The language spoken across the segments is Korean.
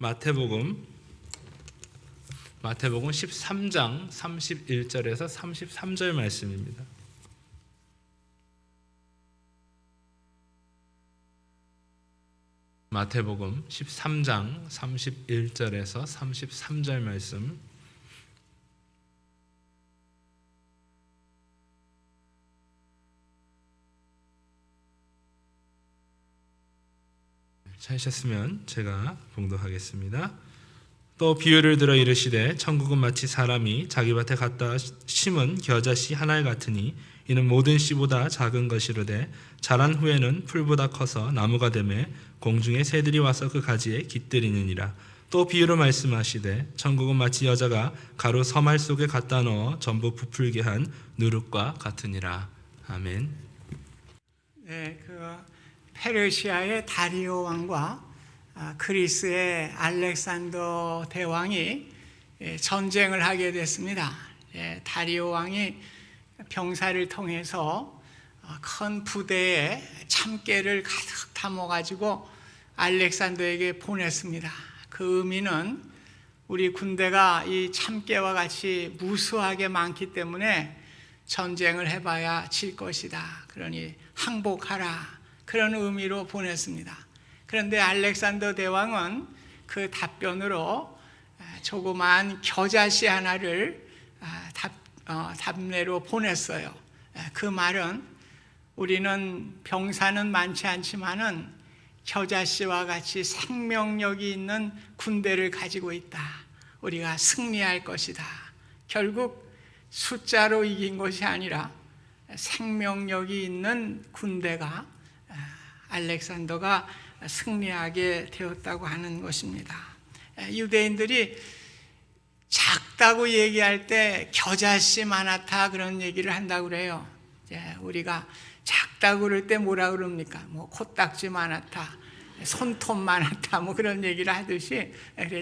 마태복음 13장 31절에서 33절 말씀입니다. 마태복음 13장 31절에서 33절 말씀. 찾으셨으면 제가 봉독하겠습니다. 또 비유를 들어 이르시되 천국은 마치 사람이 자기 밭에 갖다 심은 겨자씨 하나에 같으니 이는 모든 씨보다 작은 것이로되 자란 후에는 풀보다 커서 나무가 되매 공중의 새들이 와서 그 가지에 깃들이느니라. 또 비유로 말씀하시되 천국은 마치 여자가 가루 서말 속에 갖다 넣어 전부 부풀게 한 누룩과 같으니라. 아멘. 네, 페르시아의 다리오 왕과 그리스의 알렉산더 대왕이 전쟁을 하게 됐습니다. 다리오 왕이 병사를 통해서 큰 부대에 참깨를 가득 담아가지고 알렉산더에게 보냈습니다. 그 의미는 우리 군대가 이 참깨와 같이 무수하게 많기 때문에 전쟁을 해봐야 질 것이다. 그러니 항복하라. 그런 의미로 보냈습니다. 그런데 알렉산더 대왕은 그 답변으로 조그만 겨자씨 하나를 답례로 보냈어요. 그 말은 우리는 병사는 많지 않지만은 겨자씨와 같이 생명력이 있는 군대를 가지고 있다. 우리가 승리할 것이다. 결국 숫자로 이긴 것이 아니라 생명력이 있는 군대가 알렉산더가 승리하게 되었다고 하는 것입니다. 유대인들이 작다고 얘기할 때 겨자씨 많았다 그런 얘기를 한다고 그래요. 우리가 작다고 그럴 때 뭐라 그럽니까? 코딱지 많았다, 손톱 많았다, 그런 얘기를 하듯이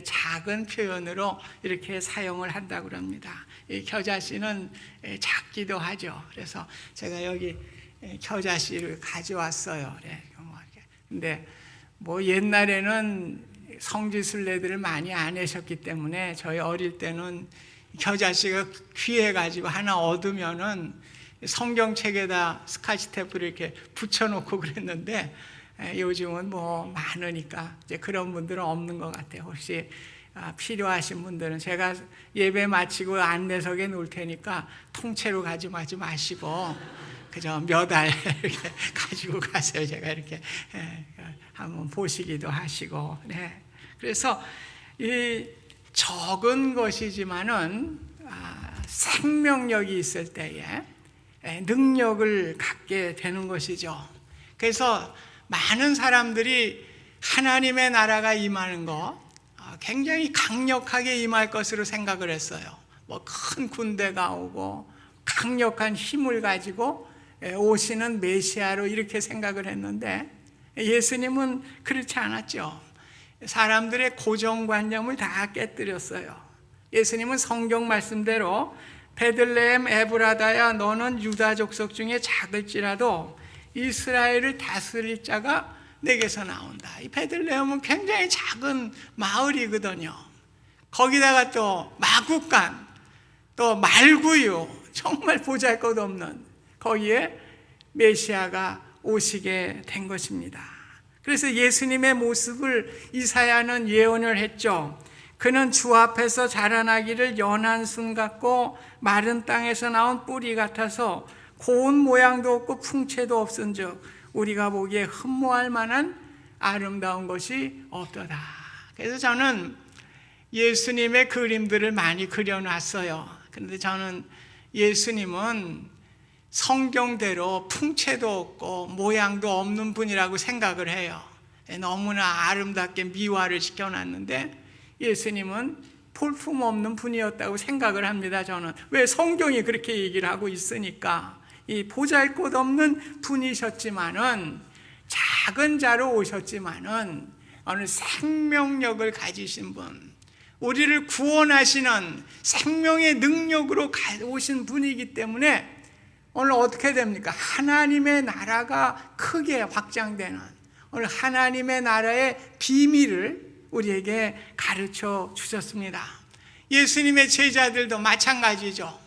작은 표현으로 이렇게 사용을 한다고 그럽니다. 이 겨자씨는 작기도 하죠. 그래서 제가 여기 겨자씨를 가져왔어요. 근데 옛날에는 성지순례들을 많이 안 하셨기 때문에 저희 어릴 때는 겨자씨가 귀해가지고 하나 얻으면은 성경책에다 스카치 테이프를 이렇게 붙여놓고 그랬는데 요즘은 많으니까 이제 그런 분들은 없는 것 같아요. 혹시 필요하신 분들은 제가 예배 마치고 안내석에 놓을 테니까 통째로 가져가지 마시고 그저 몇 알 이렇게 가지고 가세요. 제가 이렇게 한번 보시기도 하시고. 네. 그래서 이 적은 것이지만은 생명력이 있을 때에 능력을 갖게 되는 것이죠. 그래서 많은 사람들이 하나님의 나라가 임하는 거 굉장히 강력하게 임할 것으로 생각을 했어요. 큰 군대가 오고 강력한 힘을 가지고 오시는 메시아로 이렇게 생각을 했는데 예수님은 그렇지 않았죠. 사람들의 고정관념을 다 깨뜨렸어요. 예수님은 성경 말씀대로 베들레헴 에브라다야 너는 유다 족속 중에 작을지라도 이스라엘을 다스릴 자가 내게서 나온다. 이 베들레헴은 굉장히 작은 마을이거든요. 거기다가 또 마구간, 또 말구유, 정말 보잘것없는 거기에 메시아가 오시게 된 것입니다. 그래서 예수님의 모습을 이사야는 예언을 했죠. 그는 주 앞에서 자라나기를 연한 순 같고 마른 땅에서 나온 뿌리 같아서 고운 모양도 없고 풍채도 없은즉 우리가 보기에 흠모할 만한 아름다운 것이 없도다. 그래서 저는 예수님의 그림들을 많이 그려놨어요. 그런데 저는 예수님은 성경대로 풍채도 없고 모양도 없는 분이라고 생각을 해요. 너무나 아름답게 미화를 시켜놨는데 예수님은 볼품 없는 분이었다고 생각을 합니다. 저는 왜 성경이 그렇게 얘기를 하고 있으니까 이 보잘것없는 분이셨지만은 작은 자로 오셨지만은 어느 생명력을 가지신 분, 우리를 구원하시는 생명의 능력으로 오신 분이기 때문에 오늘 어떻게 됩니까? 하나님의 나라가 크게 확장되는, 오늘 하나님의 나라의 비밀을 우리에게 가르쳐 주셨습니다. 예수님의 제자들도 마찬가지죠.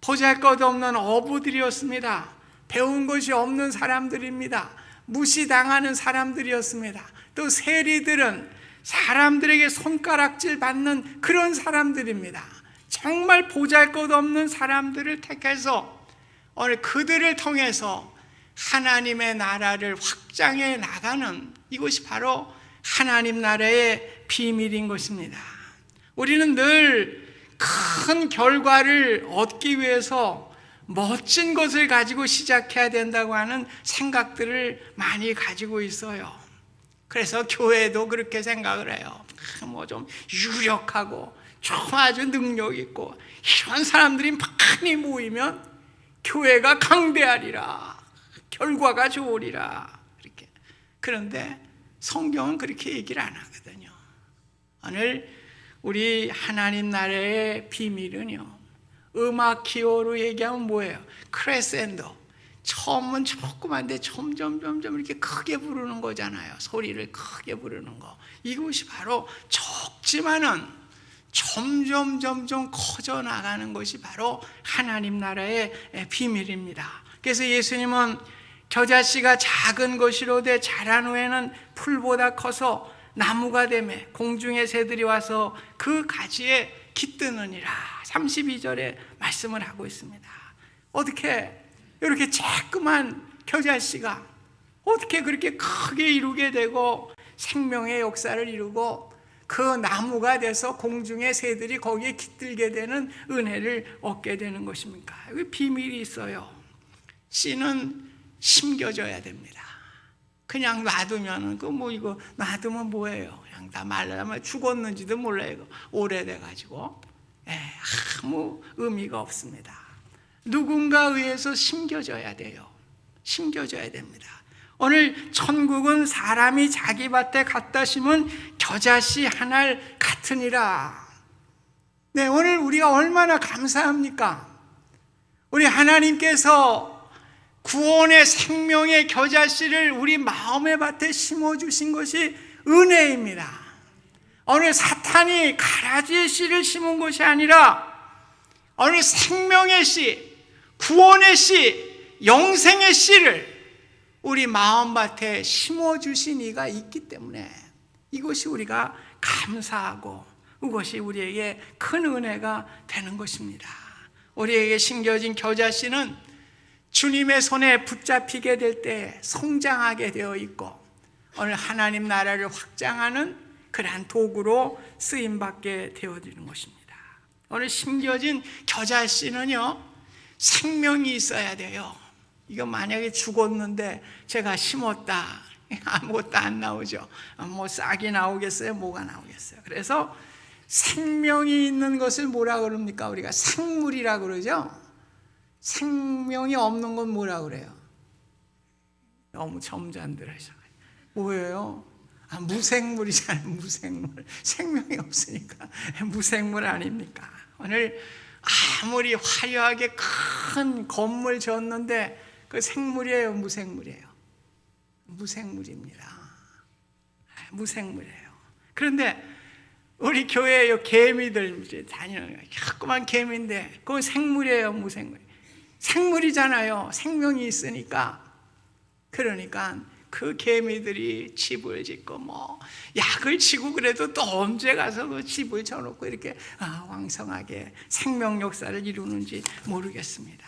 보잘것없는 어부들이었습니다. 배운 것이 없는 사람들입니다. 무시당하는 사람들이었습니다. 또 세리들은 사람들에게 손가락질 받는 그런 사람들입니다. 정말 보잘것없는 사람들을 택해서 오늘 그들을 통해서 하나님의 나라를 확장해 나가는, 이것이 바로 하나님 나라의 비밀인 것입니다. 우리는 늘 큰 결과를 얻기 위해서 멋진 것을 가지고 시작해야 된다고 하는 생각들을 많이 가지고 있어요. 그래서 교회도 그렇게 생각을 해요. 뭐 좀 유력하고 좀 아주 능력 있고 이런 사람들이 많이 모이면 교회가 강대하리라, 결과가 좋으리라, 이렇게. 그런데 성경은 그렇게 얘기를 안 하거든요. 오늘 우리 하나님 나라의 비밀은요, 음악 기호로 얘기하면 뭐예요? 크레센도. 처음은 조그만데 점점 이렇게 크게 부르는 거잖아요. 소리를 크게 부르는 거. 이것이 바로 적지만은 점점 커져 나가는 것이 바로 하나님 나라의 비밀입니다. 그래서 예수님은 겨자씨가 작은 것이로되 자란 후에는 풀보다 커서 나무가 되매 공중의 새들이 와서 그 가지에 깃드느니라. 32절에 말씀을 하고 있습니다. 어떻게 이렇게 조그만 겨자씨가 어떻게 그렇게 크게 이루게 되고 생명의 역사를 이루고 그 나무가 돼서 공중의 새들이 거기에 깃들게 되는 은혜를 얻게 되는 것입니까? 여기 비밀이 있어요. 씨는 심겨져야 됩니다. 그냥 놔두면은 이거 놔두면 뭐예요? 그냥 다 말라면 죽었는지도 몰라요. 이거 오래돼 가지고 아무 의미가 없습니다. 누군가 의해서 심겨져야 돼요. 심겨져야 됩니다. 오늘 천국은 사람이 자기 밭에 갖다 심은 겨자씨 하나를 같으니라. 네, 오늘 우리가 얼마나 감사합니까? 우리 하나님께서 구원의 생명의 겨자씨를 우리 마음의 밭에 심어주신 것이 은혜입니다. 오늘 사탄이 가라지의 씨를 심은 것이 아니라 오늘 생명의 씨, 구원의 씨, 영생의 씨를 우리 마음밭에 심어주신 이가 있기 때문에 이것이 우리가 감사하고 이것이 우리에게 큰 은혜가 되는 것입니다. 우리에게 심겨진 겨자씨는 주님의 손에 붙잡히게 될 때 성장하게 되어 있고 오늘 하나님 나라를 확장하는 그러한 도구로 쓰임받게 되어지는 것입니다. 오늘 심겨진 겨자씨는요, 생명이 있어야 돼요. 이거 만약에 죽었는데 제가 심었다, 아무것도 안 나오죠. 뭐 싹이 나오겠어요? 뭐가 나오겠어요? 그래서 생명이 있는 것을 뭐라 그럽니까? 우리가 생물이라 그러죠. 생명이 없는 건 뭐라 그래요? 너무 점잖들 하셔. 뭐예요? 무생물이잖아요. 무생물. 생명이 없으니까 무생물 아닙니까? 오늘 아무리 화려하게 큰 건물 지었는데 그 생물이에요, 무생물이에요? 무생물입니다. 무생물이에요. 그런데 우리 교회에 개미들 이제 다니는 조그만 개미인데 그건 생물이에요, 무생물? 생물이잖아요. 생명이 있으니까. 그러니까 그 개미들이 집을 짓고 뭐 약을 치고 그래도 또 언제 가서 그 집을 쳐놓고 이렇게 왕성하게 생명 역사를 이루는지 모르겠습니다.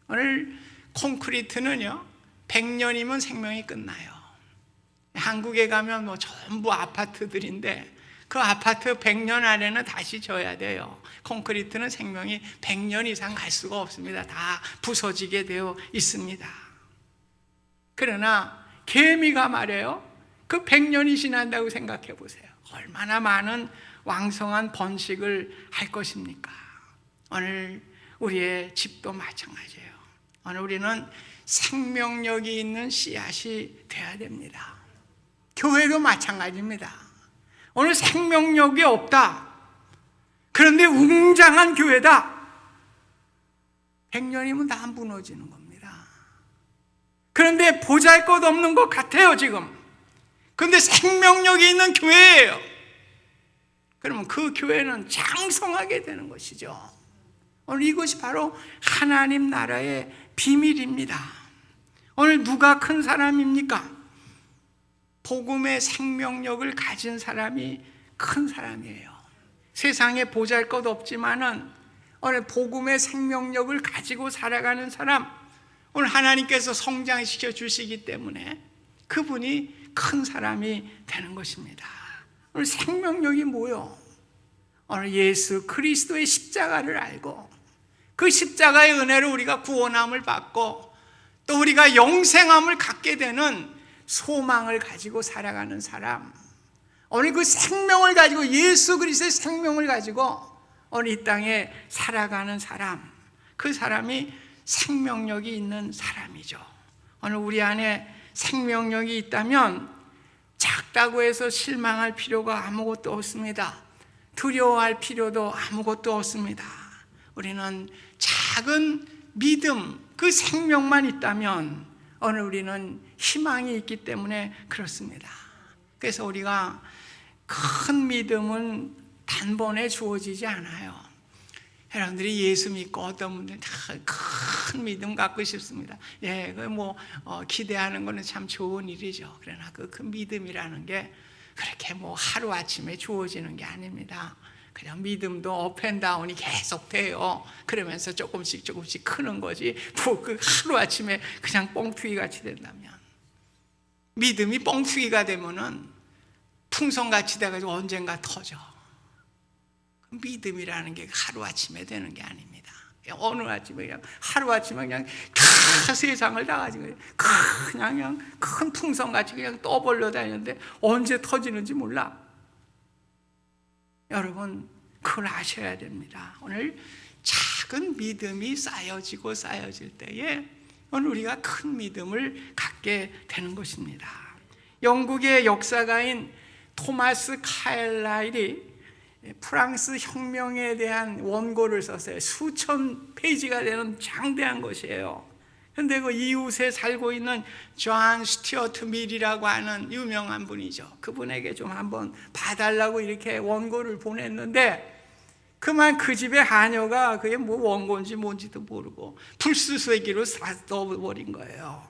오늘 콘크리트는요, 100년이면 생명이 끝나요. 한국에 가면 뭐 전부 아파트들인데 그 아파트 100년 안에는 다시 져야 돼요. 콘크리트는 생명이 100년 이상 갈 수가 없습니다. 다 부서지게 되어 있습니다. 그러나 개미가 말이에요, 그 100년이 지난다고 생각해 보세요. 얼마나 많은 왕성한 번식을 할 것입니까? 오늘 우리의 집도 마찬가지예요. 오늘 우리는 생명력이 있는 씨앗이 돼야 됩니다. 교회도 마찬가지입니다. 오늘 생명력이 없다. 그런데 웅장한 교회다. 100년이면 다 무너지는 겁니다. 그런데 보잘것없는 것 같아요, 지금. 그런데 생명력이 있는 교회예요. 그러면 그 교회는 장성하게 되는 것이죠. 오늘 이것이 바로 하나님 나라의 비밀입니다. 오늘 누가 큰 사람입니까? 복음의 생명력을 가진 사람이 큰 사람이에요. 세상에 보잘것없지만은 오늘 복음의 생명력을 가지고 살아가는 사람, 오늘 하나님께서 성장시켜 주시기 때문에 그분이 큰 사람이 되는 것입니다. 오늘 생명력이 뭐요? 오늘 예수 그리스도의 십자가를 알고 그 십자가의 은혜로 우리가 구원함을 받고 또 우리가 영생함을 갖게 되는 소망을 가지고 살아가는 사람, 오늘 그 생명을 가지고 예수 그리스도의 생명을 가지고 오늘 이 땅에 살아가는 사람, 그 사람이 생명력이 있는 사람이죠. 오늘 우리 안에 생명력이 있다면 작다고 해서 실망할 필요가 아무것도 없습니다. 두려워할 필요도 아무것도 없습니다. 우리는 작은 믿음, 그 생명만 있다면 오늘 우리는 희망이 있기 때문에 그렇습니다. 그래서 우리가 큰 믿음은 단번에 주어지지 않아요. 여러분들이 예수 믿고 어떤 분들은 다 큰 믿음 갖고 싶습니다. 예, 기대하는 거는 참 좋은 일이죠. 그러나 그 큰 믿음이라는 게 그렇게 하루 아침에 주어지는 게 아닙니다. 그냥 믿음도 업앤다운이 계속 돼요. 그러면서 조금씩 크는 거지. 그 하루 아침에 그냥 뻥튀기 같이 된다면, 믿음이 뻥튀기가 되면은 풍선같이 돼가지고 언젠가 터져. 믿음이라는 게 하루아침에 되는 게 아닙니다. 어느 아침에 그냥 하루아침에 그냥 다 세상을 다 가지고 그냥 큰 풍선같이 그냥 떠벌려 다니는데 언제 터지는지 몰라. 여러분 그걸 아셔야 됩니다. 오늘 작은 믿음이 쌓여질 때에 오늘 우리가 큰 믿음을 갖게 되는 것입니다. 영국의 역사가인 토마스 카일라일이 프랑스 혁명에 대한 원고를 썼어요. 수천 페이지가 되는 장대한 것이에요. 그런데 그 이웃에 살고 있는 존 스튜어트 밀이라고 하는 유명한 분이죠. 그분에게 좀 한번 봐달라고 이렇게 원고를 보냈는데 그만 그 집의 하녀가 그게 원고인지 뭔지도 모르고 불수수에기로 써버린 거예요.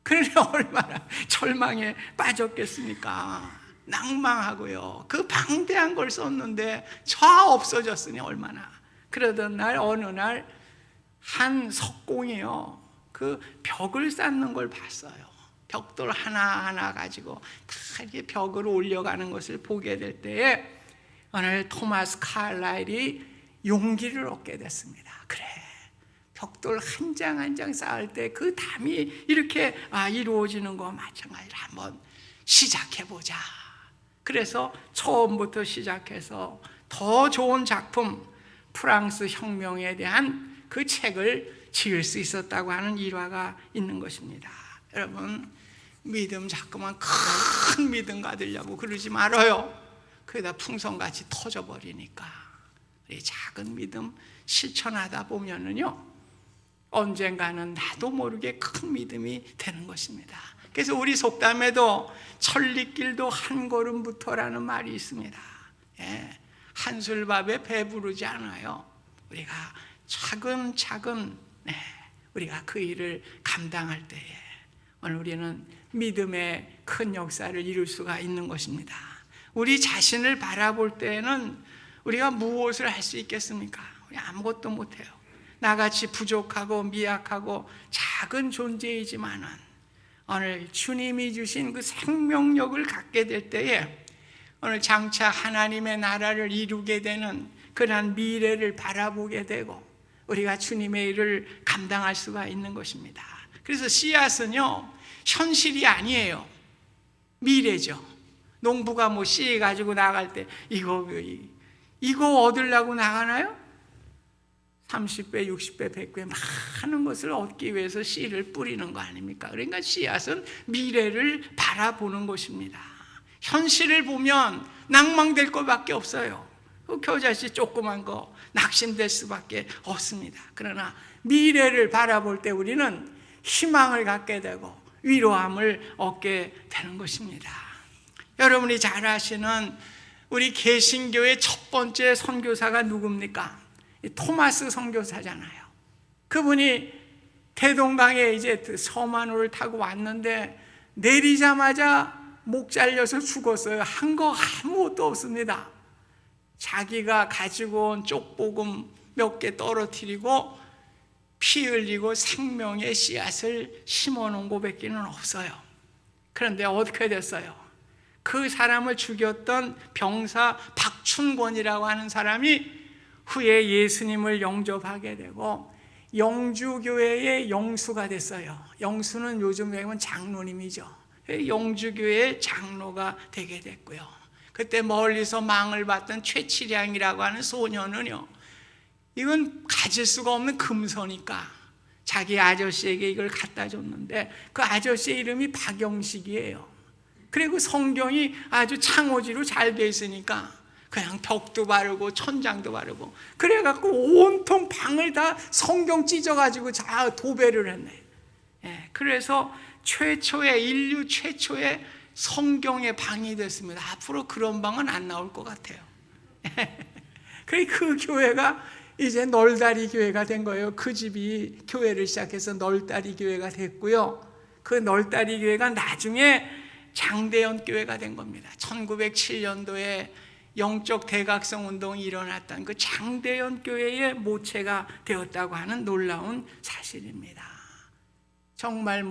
그러니 얼마나 절망에 빠졌겠습니까? 낭망하고요. 그 방대한 걸 썼는데 다 없어졌으니 얼마나. 그러던 날 어느 날 한 석공이요, 그 벽을 쌓는 걸 봤어요. 벽돌 하나하나 가지고 다 이렇게 벽을 올려가는 것을 보게 될 때에 오늘 토마스 카일라일이 용기를 얻게 됐습니다. 그래, 벽돌 한 장 한 장 쌓을 때 그 담이 이렇게 이루어지는 거와 마찬가지로 한번 시작해보자. 그래서 처음부터 시작해서 더 좋은 작품, 프랑스 혁명에 대한 그 책을 지을 수 있었다고 하는 일화가 있는 것입니다. 여러분, 믿음 자꾸만 큰 믿음 가지려고 그러지 말아요. 그러다 풍선같이 터져버리니까. 우리 작은 믿음 실천하다 보면은요, 언젠가는 나도 모르게 큰 믿음이 되는 것입니다. 그래서 우리 속담에도 천리길도 한 걸음부터라는 말이 있습니다. 예, 한술밥에 배부르지 않아요. 우리가 차근차근 우리가 그 일을 감당할 때에 오늘 우리는 믿음의 큰 역사를 이룰 수가 있는 것입니다. 우리 자신을 바라볼 때에는 우리가 무엇을 할 수 있겠습니까? 우리 아무것도 못해요. 나같이 부족하고 미약하고 작은 존재이지만은 오늘 주님이 주신 그 생명력을 갖게 될 때에 오늘 장차 하나님의 나라를 이루게 되는 그러한 미래를 바라보게 되고 우리가 주님의 일을 감당할 수가 있는 것입니다. 그래서 씨앗은요, 현실이 아니에요. 미래죠. 농부가 씨 가지고 나갈 때 이거 얻으려고 나가나요? 30배, 60배, 100배 많은 것을 얻기 위해서 씨를 뿌리는 거 아닙니까? 그러니까 씨앗은 미래를 바라보는 것입니다. 현실을 보면 낭망될 것밖에 없어요. 그 겨자씨 조그만 거 낙심될 수밖에 없습니다. 그러나 미래를 바라볼 때 우리는 희망을 갖게 되고 위로함을 얻게 되는 것입니다. 여러분이 잘 아시는 우리 개신교의 첫 번째 선교사가 누굽니까? 토마스 선교사잖아요. 그분이 대동강에 이제 서만호를 타고 왔는데 내리자마자 목 잘려서 죽었어요. 한 거 아무것도 없습니다. 자기가 가지고 온 쪽복음 몇 개 떨어뜨리고 피 흘리고 생명의 씨앗을 심어놓은 고백기는 없어요. 그런데 어떻게 됐어요? 그 사람을 죽였던 병사 박춘권이라고 하는 사람이 후에 예수님을 영접하게 되고 영주교회의 영수가 됐어요. 영수는 요즘 외우면 장로님이죠. 영주교회의 장로가 되게 됐고요. 그때 멀리서 망을 봤던 최치량이라고 하는 소녀는요, 이건 가질 수가 없는 금서니까 자기 아저씨에게 이걸 갖다 줬는데 그 아저씨의 이름이 박영식이에요. 그리고 성경이 아주 창호지로 잘 돼 있으니까 그냥 벽도 바르고 천장도 바르고 그래갖고 온통 방을 다 성경 찢어가지고 다 도배를 했네. 예, 그래서 인류 최초의 성경의 방이 됐습니다. 앞으로 그런 방은 안 나올 것 같아요. 그 교회가 이제 널다리 교회가 된 거예요. 그 집이 교회를 시작해서 널다리 교회가 됐고요. 그 널다리 교회가 나중에 장대현 교회가 된 겁니다. 1907년도에 영적 대각성 운동이 일어났던 그 장대현 교회의 모체가 되었다고 하는 놀라운 사실입니다. 정말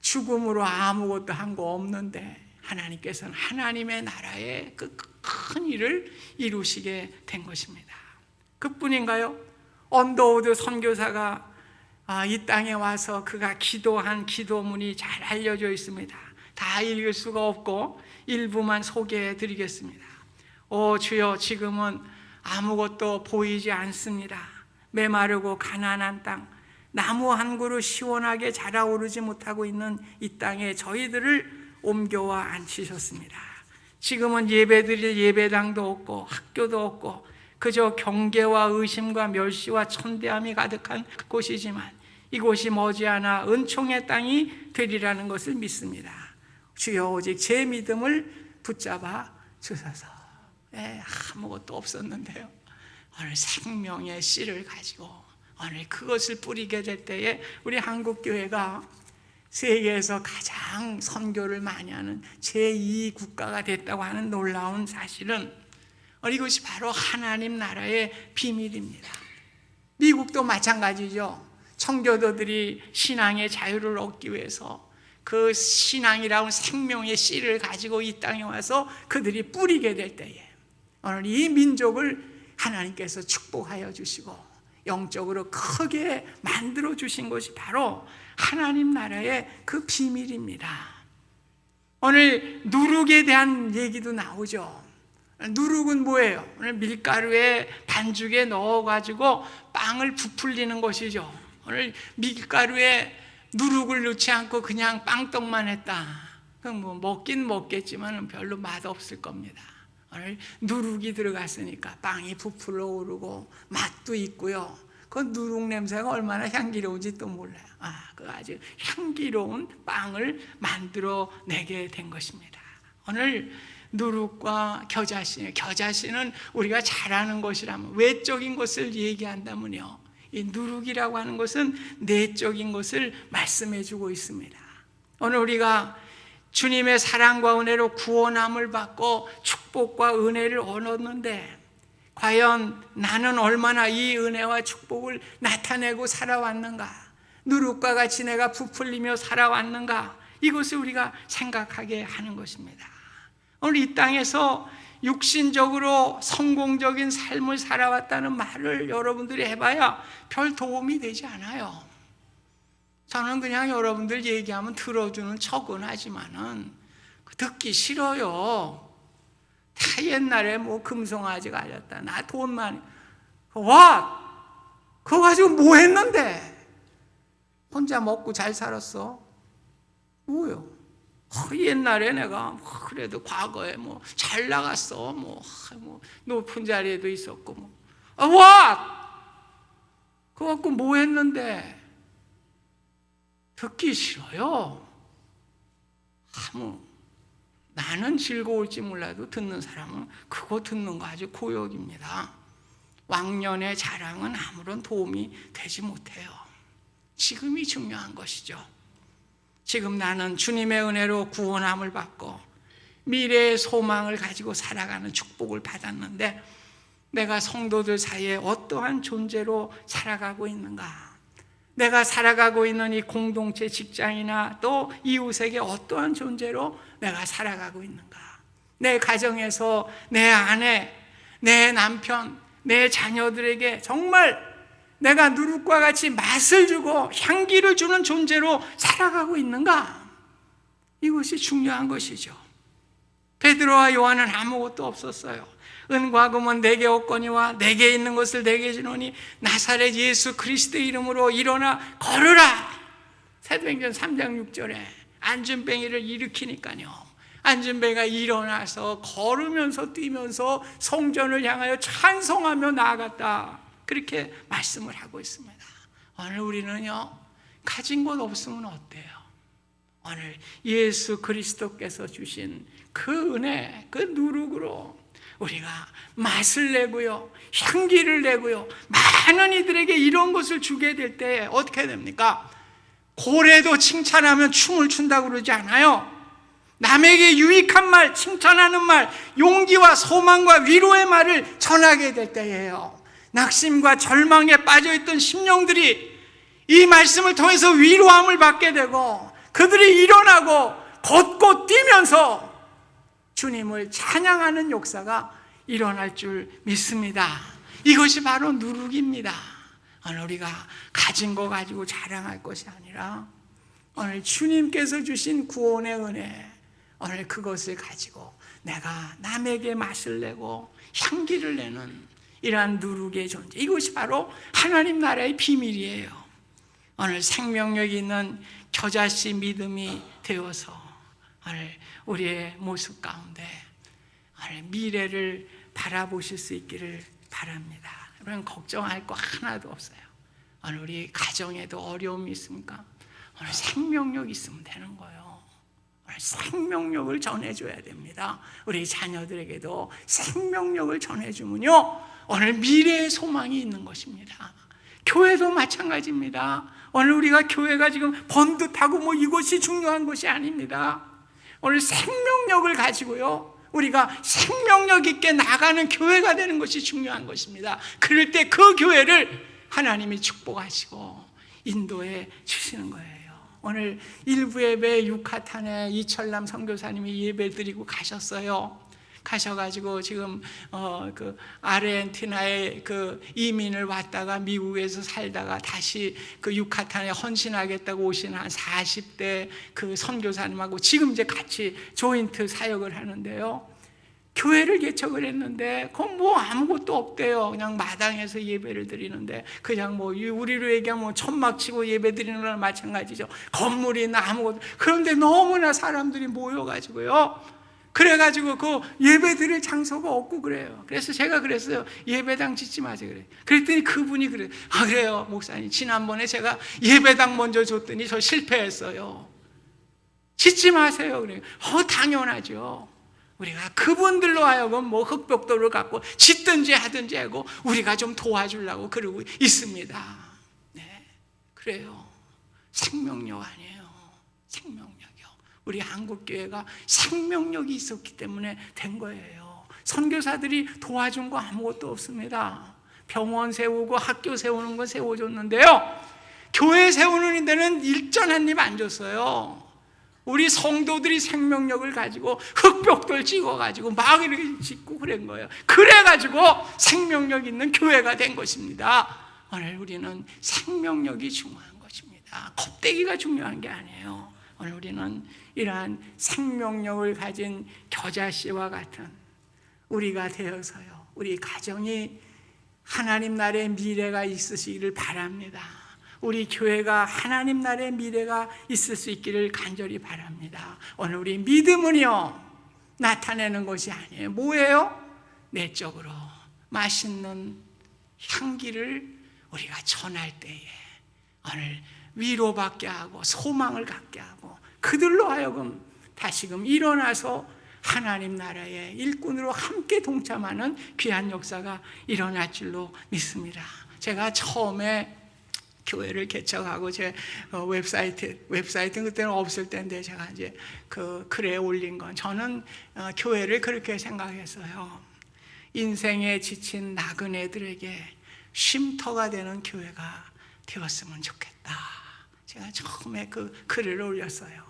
죽음으로 아무것도 한 거 없는데 하나님께서는 하나님의 나라의 그 큰 일을 이루시게 된 것입니다. 그뿐인가요? 언더우드 선교사가 이 땅에 와서 그가 기도한 기도문이 잘 알려져 있습니다. 다 읽을 수가 없고 일부만 소개해 드리겠습니다. 오 주여, 지금은 아무것도 보이지 않습니다. 메마르고 가난한 땅, 나무 한 그루 시원하게 자라오르지 못하고 있는 이 땅에 저희들을 옮겨와 앉히셨습니다. 지금은 예배드릴 예배당도 없고 학교도 없고 그저 경계와 의심과 멸시와 천대함이 가득한 곳이지만 이곳이 머지않아 은총의 땅이 되리라는 것을 믿습니다. 주여, 오직 제 믿음을 붙잡아 주소서. 아무것도 없었는데요, 오늘 생명의 씨를 가지고 오늘 그것을 뿌리게 될 때에 우리 한국교회가 세계에서 가장 선교를 많이 하는 제2국가가 됐다고 하는 놀라운 사실은 이것이 바로 하나님 나라의 비밀입니다. 미국도 마찬가지죠. 청교도들이 신앙의 자유를 얻기 위해서 그 신앙이라는 생명의 씨를 가지고 이 땅에 와서 그들이 뿌리게 될 때에 오늘 이 민족을 하나님께서 축복하여 주시고 영적으로 크게 만들어 주신 것이 바로 하나님 나라의 그 비밀입니다. 오늘 누룩에 대한 얘기도 나오죠. 누룩은 뭐예요? 오늘 밀가루에 반죽에 넣어가지고 빵을 부풀리는 것이죠. 오늘 밀가루에 누룩을 넣지 않고 그냥 빵떡만 했다, 그럼 먹긴 먹겠지만 별로 맛없을 겁니다. 오늘 누룩이 들어갔으니까 빵이 부풀어 오르고 맛도 있고요. 그 누룩 냄새가 얼마나 향기로운지 또 몰라요. 그 아주 향기로운 빵을 만들어내게 된 것입니다. 오늘 누룩과 겨자씨는 우리가 잘 아는 것이라면, 외적인 것을 얘기한다면요, 이 누룩이라고 하는 것은 내적인 것을 말씀해 주고 있습니다. 오늘 우리가 주님의 사랑과 은혜로 구원함을 받고 축복과 은혜를 얻었는데 과연 나는 얼마나 이 은혜와 축복을 나타내고 살아왔는가? 누룩과 같이 내가 부풀리며 살아왔는가? 이것을 우리가 생각하게 하는 것입니다. 오늘 이 땅에서 육신적으로 성공적인 삶을 살아왔다는 말을 여러분들이 해봐야 별 도움이 되지 않아요. 저는 그냥 여러분들 얘기하면 들어주는 척은 하지만은 듣기 싫어요. 다 옛날에 금송아지가 알렸다, 나 돈 많이, 그거 가지고 뭐 했는데? 혼자 먹고 잘 살았어? 뭐요? 옛날에 내가 그래도 과거에 잘 나갔어, 높은 자리에도 있었고 그거 갖고 뭐 했는데? 듣기 싫어요. 나는 즐거울지 몰라도 듣는 사람은 그거 듣는 거 아주 고역입니다. 왕년의 자랑은 아무런 도움이 되지 못해요. 지금이 중요한 것이죠. 지금 나는 주님의 은혜로 구원함을 받고 미래의 소망을 가지고 살아가는 축복을 받았는데 내가 성도들 사이에 어떠한 존재로 살아가고 있는가? 내가 살아가고 있는 이 공동체, 직장이나 또 이웃에게 어떠한 존재로 내가 살아가고 있는가? 내 가정에서 내 아내, 내 남편, 내 자녀들에게 정말 내가 누룩과 같이 맛을 주고 향기를 주는 존재로 살아가고 있는가? 이것이 중요한 것이죠. 베드로와 요한은 아무것도 없었어요. 은과 금은 내게 없거니와 내게 있는 것을 내게 주노니 나사렛 예수 그리스도의 이름으로 일어나 걸으라. 사도행전 3장 6절에 안진뱅이를 일으키니까요, 안진뱅이가 일어나서 걸으면서 뛰면서 성전을 향하여 찬송하며 나아갔다. 그렇게 말씀을 하고 있습니다. 오늘 우리는요, 가진 것 없으면 어때요? 오늘 예수 그리스도께서 주신 그 은혜, 그 누룩으로 우리가 맛을 내고요, 향기를 내고요, 많은 이들에게 이런 것을 주게 될 때 어떻게 됩니까? 고래도 칭찬하면 춤을 춘다고 그러지 않아요? 남에게 유익한 말, 칭찬하는 말, 용기와 소망과 위로의 말을 전하게 될 때예요. 낙심과 절망에 빠져있던 심령들이 이 말씀을 통해서 위로함을 받게 되고 그들이 일어나고 걷고 뛰면서 주님을 찬양하는 역사가 일어날 줄 믿습니다. 이것이 바로 누룩입니다. 오늘 우리가 가진 거 가지고 자랑할 것이 아니라 오늘 주님께서 주신 구원의 은혜, 오늘 그것을 가지고 내가 남에게 맛을 내고 향기를 내는 이러한 누룩의 존재, 이것이 바로 하나님 나라의 비밀이에요. 오늘 생명력이 있는 겨자씨 믿음이 되어서 오늘 우리의 모습 가운데 미래를 바라보실 수 있기를 바랍니다. 여러분, 걱정할 거 하나도 없어요. 오늘 우리 가정에도 어려움이 있습니까? 오늘 생명력 있으면 되는 거예요. 오늘 생명력을 전해줘야 됩니다. 우리 자녀들에게도 생명력을 전해주면요, 오늘 미래의 소망이 있는 것입니다. 교회도 마찬가지입니다. 오늘 우리가 교회가 지금 번듯하고 뭐 이것이 중요한 것이 아닙니다. 오늘 생명력을 가지고요, 우리가 생명력 있게 나가는 교회가 되는 것이 중요한 것입니다. 그럴 때 그 교회를 하나님이 축복하시고 인도해 주시는 거예요. 오늘 일부 예배 유카탄에 이철남 선교사님이 예배 드리고 가셨어요. 가셔가지고 지금 그 아르헨티나에 그 이민을 왔다가 미국에서 살다가 다시 그 유카탄에 헌신하겠다고 오신 한 40대 그 선교사님하고 지금 이제 같이 조인트 사역을 하는데요. 교회를 개척을 했는데 그건 뭐 아무것도 없대요. 그냥 마당에서 예배를 드리는데 그냥 뭐 우리로 얘기하면 뭐 천막 치고 예배 드리는 거랑 마찬가지죠. 건물이나 아무것도. 그런데 너무나 사람들이 모여가지고요. 그래가지고 그 예배 드릴 장소가 없고 그래요. 그래서 제가 그랬어요. 예배당 짓지 마세요. 그래. 그랬더니 그분이 그래요. 아, 그래요, 목사님. 지난번에 제가 예배당 먼저 줬더니 저 실패했어요. 짓지 마세요. 그래요. 당연하죠. 우리가 그분들로 하여금 뭐 흑벽돌을 갖고 짓든지 하든지 하고 우리가 좀 도와주려고 그러고 있습니다. 네, 그래요. 생명력 아니에요. 생명력이요. 우리 한국교회가 생명력이 있었기 때문에 된 거예요. 선교사들이 도와준 거 아무것도 없습니다. 병원 세우고 학교 세우는 거 세워줬는데요, 교회 세우는 데는 일전 한 입 안 줬어요. 우리 성도들이 생명력을 가지고 흑벽돌 찍어가지고 막 이렇게 짓고 그런 거예요. 그래가지고 생명력 있는 교회가 된 것입니다. 오늘 우리는 생명력이 중요한 것입니다. 껍데기가 중요한 게 아니에요. 오늘 우리는 이러한 생명력을 가진 겨자씨와 같은 우리가 되어서요, 우리 가정이 하나님 나라의 미래가 있으시기를 바랍니다. 우리 교회가 하나님 나라의 미래가 있을 수 있기를 간절히 바랍니다. 오늘 우리 믿음은요, 나타내는 것이 아니에요. 뭐예요? 내적으로 맛있는 향기를 우리가 전할 때에 오늘 위로받게 하고 소망을 갖게 하고 그들로 하여금 다시금 일어나서 하나님 나라의 일꾼으로 함께 동참하는 귀한 역사가 일어날 줄로 믿습니다. 제가 처음에 교회를 개척하고 제 웹사이트 그때는 없을 때인데 제가 이제 그 글에 올린 건 저는 교회를 그렇게 생각했어요. 인생에 지친 나그네들에게 쉼터가 되는 교회가 되었으면 좋겠다. 제가 처음에 그 글을 올렸어요.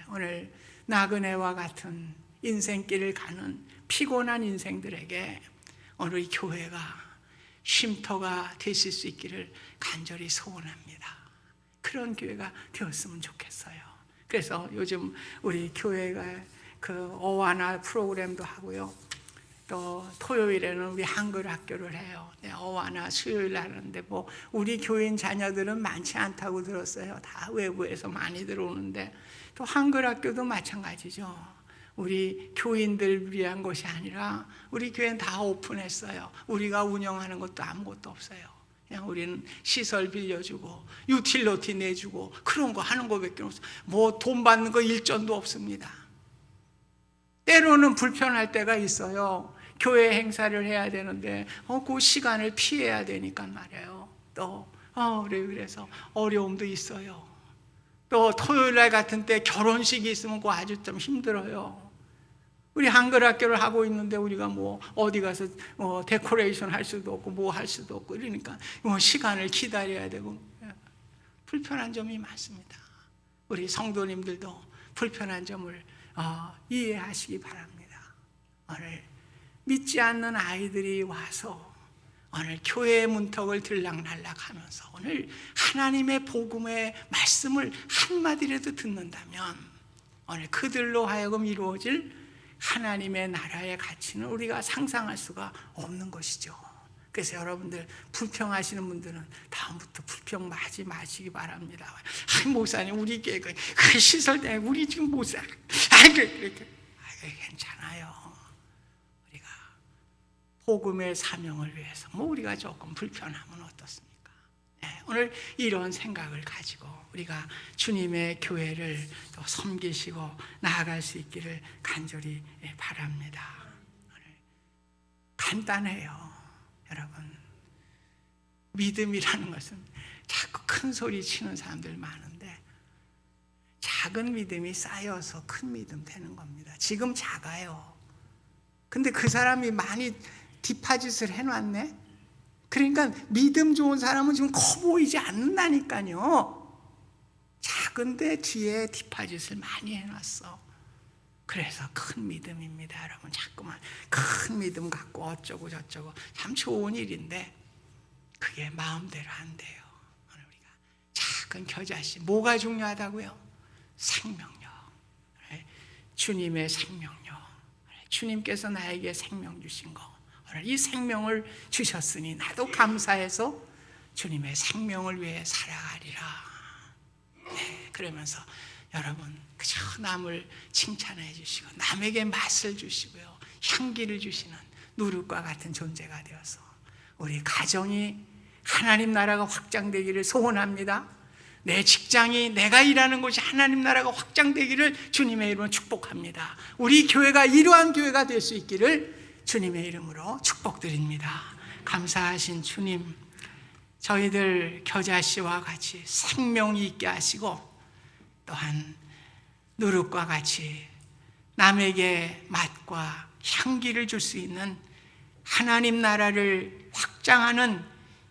오늘 나그네와 같은 인생길을 가는 피곤한 인생들에게 오늘 이 교회가 쉼터가 되실 수 있기를 간절히 소원합니다. 그런 교회가 되었으면 좋겠어요. 그래서 요즘 우리 교회가 그 어와나 프로그램도 하고요. 또 토요일에는 우리 한글 학교를 해요. 어와나 수요일 하는데 뭐 우리 교인 자녀들은 많지 않다고 들었어요. 다 외부에서 많이 들어오는데 또 한글 학교도 마찬가지죠. 우리 교인들 위한 것이 아니라 우리 교회는 다 오픈했어요. 우리가 운영하는 것도 아무것도 없어요. 그냥 우리는 시설 빌려주고 유틸러티 내주고 그런 거 하는 거밖에 없어요. 뭐 돈 받는 거 일전도 없습니다. 때로는 불편할 때가 있어요. 교회 행사를 해야 되는데 그 시간을 피해야 되니까 말이에요. 또 그래서 어려움도 있어요. 또 토요일날 같은 때 결혼식이 있으면 그거 아주 좀 힘들어요. 우리 한글 학교를 하고 있는데 우리가 뭐 어디 가서 데코레이션 할 수도 없고 뭐 할 수도 없고 이러니까 시간을 기다려야 되고 불편한 점이 많습니다. 우리 성도님들도 불편한 점을 이해하시기 바랍니다. 오늘 믿지 않는 아이들이 와서 오늘 교회의 문턱을 들락날락하면서 오늘 하나님의 복음의 말씀을 한마디라도 듣는다면 오늘 그들로 하여금 이루어질 하나님의 나라의 가치는 우리가 상상할 수가 없는 것이죠. 그래서 여러분들 불평하시는 분들은 다음부터 불평 마시기 바랍니다. 목사님 우리 교회 그 시설 때문에 우리 지금 못 살아. 그렇게 괜찮아요. 우리가 복음의 사명을 위해서 뭐 우리가 조금 불편하면 어떻습니까? 오늘 이런 생각을 가지고 우리가 주님의 교회를 또 섬기시고 나아갈 수 있기를 간절히 바랍니다. 오늘 간단해요. 여러분, 믿음이라는 것은 자꾸 큰 소리 치는 사람들 많은데 작은 믿음이 쌓여서 큰 믿음 되는 겁니다. 지금 작아요. 근데 그 사람이 많이 뒷파짓을 해놨네? 그러니까 믿음 좋은 사람은 지금 커 보이지 않는다니까요. 작은데 뒤에 뒷파짓을 많이 해놨어. 그래서 큰 믿음입니다. 여러분 자꾸만 큰 믿음 갖고 어쩌고 저쩌고 참 좋은 일인데 그게 마음대로 안 돼요. 오늘 우리가 작은 겨자씨 뭐가 중요하다고요? 생명력. 주님의 생명력. 주님께서 나에게 생명 주신 거 오늘 이 생명을 주셨으니 나도 감사해서 주님의 생명을 위해 살아가리라. 그러면서 여러분 그저 남을 칭찬해 주시고 남에게 맛을 주시고요 향기를 주시는 누룩과 같은 존재가 되어서 우리 가정이 하나님 나라가 확장되기를 소원합니다. 내 직장이 내가 일하는 곳이 하나님 나라가 확장되기를 주님의 이름으로 축복합니다. 우리 교회가 이러한 교회가 될 수 있기를 주님의 이름으로 축복드립니다. 감사하신 주님, 저희들 겨자씨와 같이 생명이 있게 하시고 또한 누룩과 같이 남에게 맛과 향기를 줄 수 있는 하나님 나라를 확장하는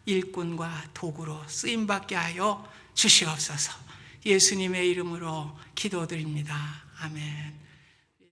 일꾼과 도구로 쓰임받게 하여 주시옵소서. 예수님의 이름으로 기도드립니다. 아멘.